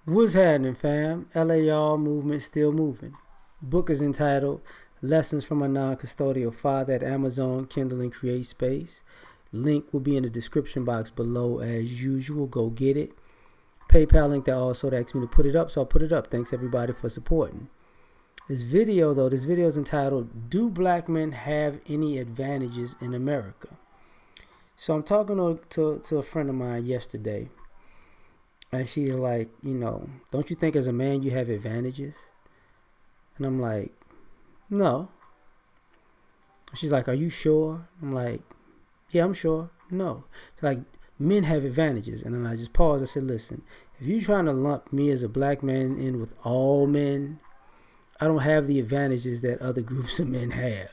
What's happening, fam? L.A.R. movement still moving. Book is entitled Lessons from a Non-Custodial Father at Amazon, Kindle, and Create Space. Link will be in the description box below as usual. Go get it. PayPal link that also asked me to put it up, so I'll put it up. Thanks everybody for supporting. This video is entitled Do Black Men Have Any Advantages in America? So I'm talking to a friend of mine yesterday. And she's like, don't you think as a man you have advantages? And I'm like, no. She's like, are you sure? I'm like, yeah, I'm sure. No. She's like, men have advantages. And then I just paused. I said, listen, if you're trying to lump me as a black man in with all men, I don't have the advantages that other groups of men have.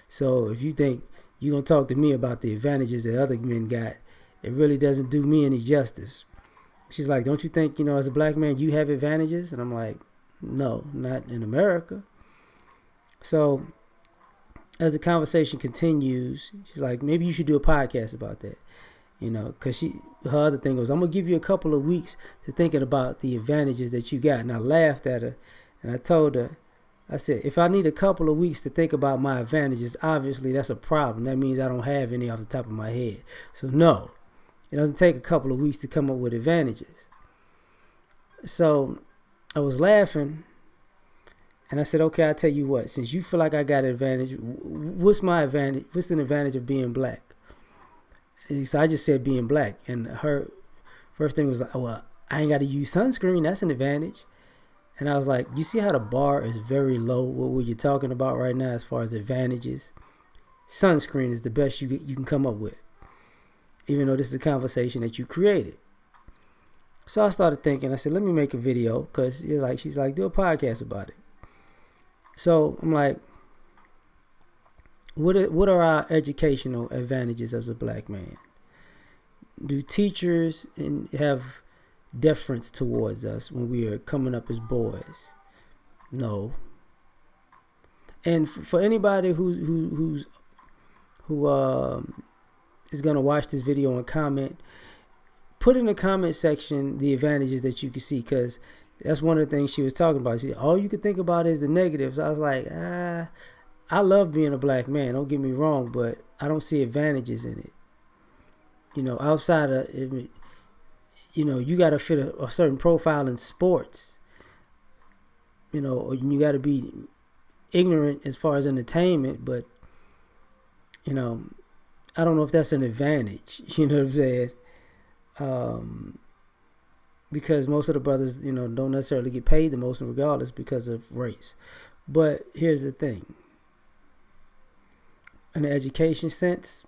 So if you think you're going to talk to me about the advantages that other men got, it really doesn't do me any justice. She's like, don't you think, as a black man, you have advantages? And I'm like, no, not in America. So as the conversation continues, she's like, maybe you should do a podcast about that. Because her other thing was, I'm going to give you a couple of weeks to thinking about the advantages that you got. And I laughed at her and I told her, I said, if I need a couple of weeks to think about my advantages, obviously that's a problem. That means I don't have any off the top of my head. So no. It doesn't take a couple of weeks to come up with advantages. So I was laughing, and I said, okay, I'll tell you what. Since you feel like I got an advantage, what's my advantage? What's an advantage of being black? So I just said being black. And her first thing was like, well, I ain't got to use sunscreen. That's an advantage. And I was like, you see how the bar is very low? What you're talking about right now as far as advantages? Sunscreen is the best you can come up with, even though this is a conversation that you created. So I started thinking, I said, let me make a video, because she's like, do a podcast about it. So I'm like, what are our educational advantages as a black man? Do teachers have deference towards us when we are coming up as boys? No. And for anybody who is going to watch this video and comment, put in the comment section the advantages that you can see, because that's one of the things she was talking about. See, all you could think about is the negatives. I was like, I love being a black man, don't get me wrong, but I don't see advantages in it. Outside of it, you got to fit a certain profile in sports, or you got to be ignorant as far as entertainment, but I don't know if that's an advantage. You know what I'm saying? Because most of the brothers, don't necessarily get paid the most regardless because of race. But here's the thing. In the education sense,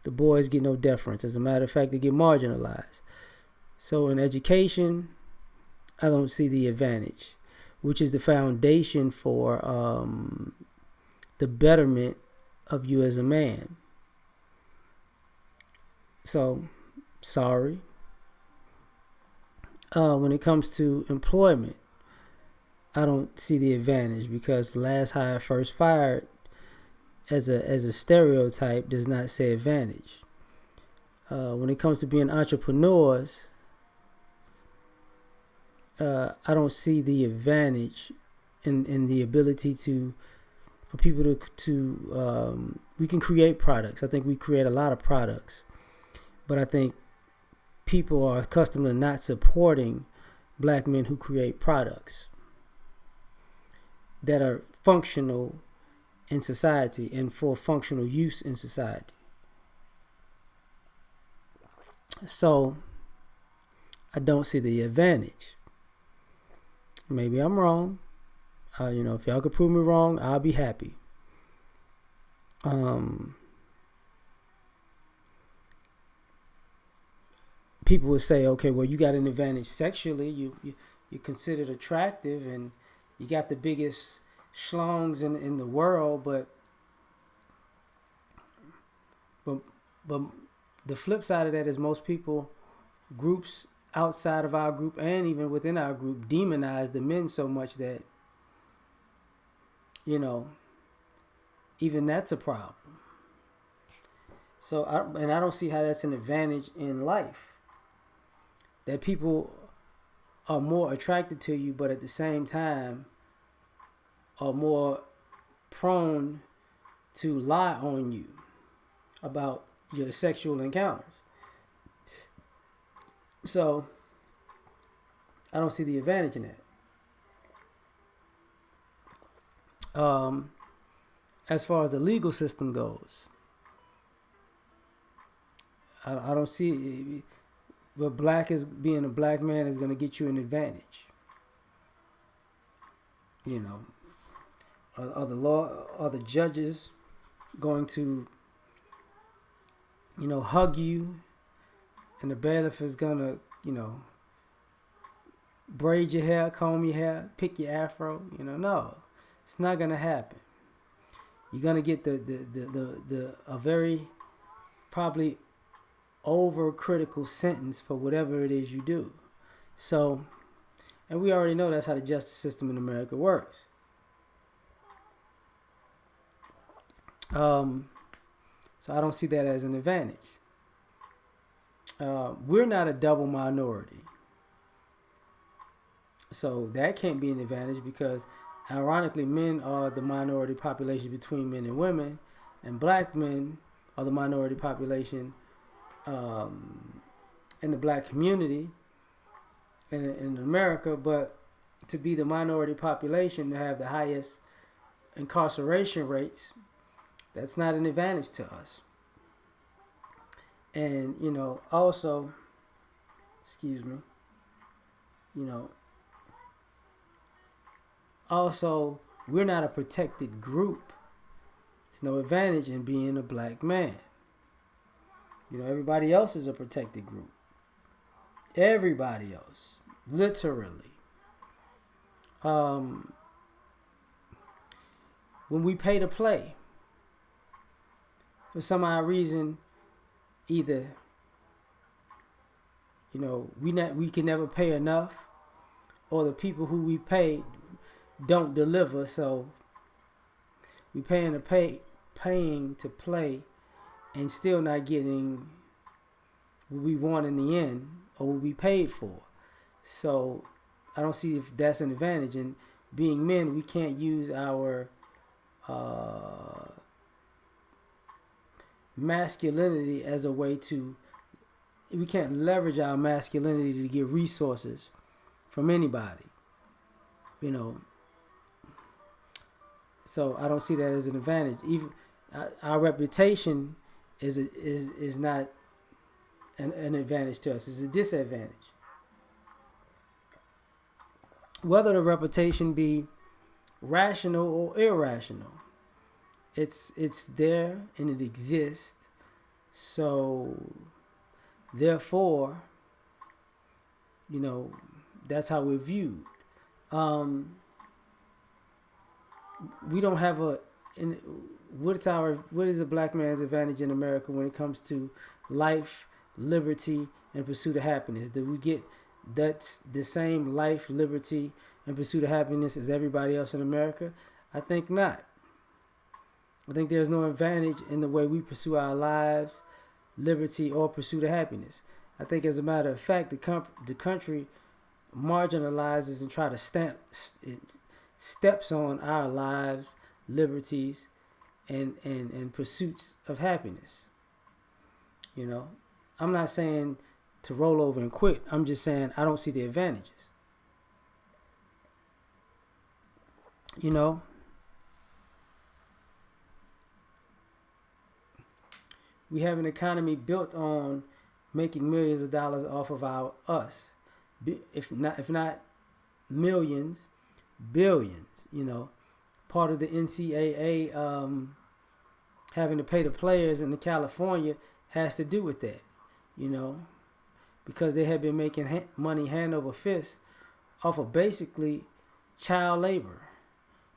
the boys get no deference. As a matter of fact, they get marginalized. So in education, I don't see the advantage, which is the foundation for the betterment of you as a man. So, sorry. When it comes to employment, I don't see the advantage, because last hired, first fired as a stereotype does not say advantage. When it comes to being entrepreneurs, I don't see the advantage in the ability for people to we can create products. I think we create a lot of products. But I think people are accustomed to not supporting black men who create products that are functional in society and for functional use in society. So I don't see the advantage. Maybe I'm wrong. If y'all could prove me wrong, I'll be happy. People would say, okay, well, you got an advantage sexually. You're considered attractive and you got the biggest schlongs in the world, but the flip side of that is most people, groups outside of our group and even within our group, demonize the men so much that even that's a problem. So I don't see how that's an advantage in life. That people are more attracted to you, but at the same time are more prone to lie on you about your sexual encounters. So I don't see the advantage in that. As far as the legal system goes, I don't see. But being a black man is going to get you an advantage. You know, are the judges going to, hug you, and the bailiff is going to, braid your hair, comb your hair, pick your afro? No, it's not going to happen. You're going to get a very probably overcritical sentence for whatever it is you do. So, and we already know that's how the justice system in America works. So I don't see that as an advantage. We're not a double minority. So that can't be an advantage because, ironically, men are the minority population between men and women, and black men are the minority population in the black community in America. But to be the minority population, to have the highest incarceration rates, that's not an advantage to us. And, also, also, we're not a protected group. It's no advantage in being a black man. Everybody else is a protected group. Everybody else. Literally. When we pay to play, for some odd reason, either, we can never pay enough, or the people who we pay don't deliver, so we paying to play and still not getting what we want in the end or what we paid for. So I don't see if that's an advantage. And being men, we can't use our masculinity as a way to, we can't leverage our masculinity to get resources from anybody, So I don't see that as an advantage. Even our reputation is not an advantage to us. It's a disadvantage. Whether the reputation be rational or irrational, it's there and it exists. So therefore, that's how we're viewed. We don't have what is a black man's advantage in America when it comes to life, liberty, and pursuit of happiness? Do we get that's the same life, liberty, and pursuit of happiness as everybody else in America? I think not. I think there's no advantage in the way we pursue our lives, liberty, or pursuit of happiness. I think, as a matter of fact, the country marginalizes and try to steps on our lives, liberties, and pursuits of happiness. I'm not saying to roll over and quit. I'm just saying I don't see the advantages. We have an economy built on making millions of dollars off of us. If not millions, billions. Part of the NCAA having to pay the players in California has to do with that. Because they have been making money hand over fist off of basically child labor.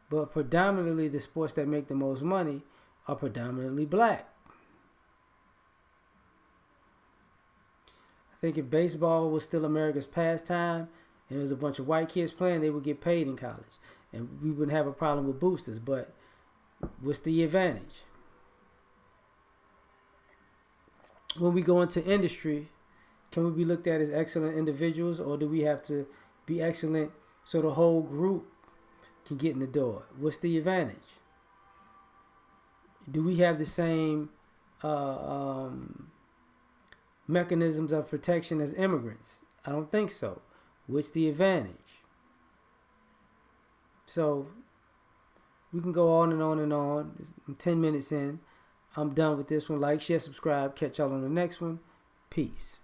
But predominantly the sports that make the most money are predominantly black. I think if baseball was still America's pastime and there was a bunch of white kids playing, they would get paid in college. And we wouldn't have a problem with boosters. But what's the advantage? When we go into industry, can we be looked at as excellent individuals, or do we have to be excellent so the whole group can get in the door? What's the advantage? Do we have the same mechanisms of protection as immigrants? I don't think so. What's the advantage? So we can go on and on and on. I'm 10 minutes in. I'm done with this one. Like, share, subscribe. Catch y'all on the next one. Peace.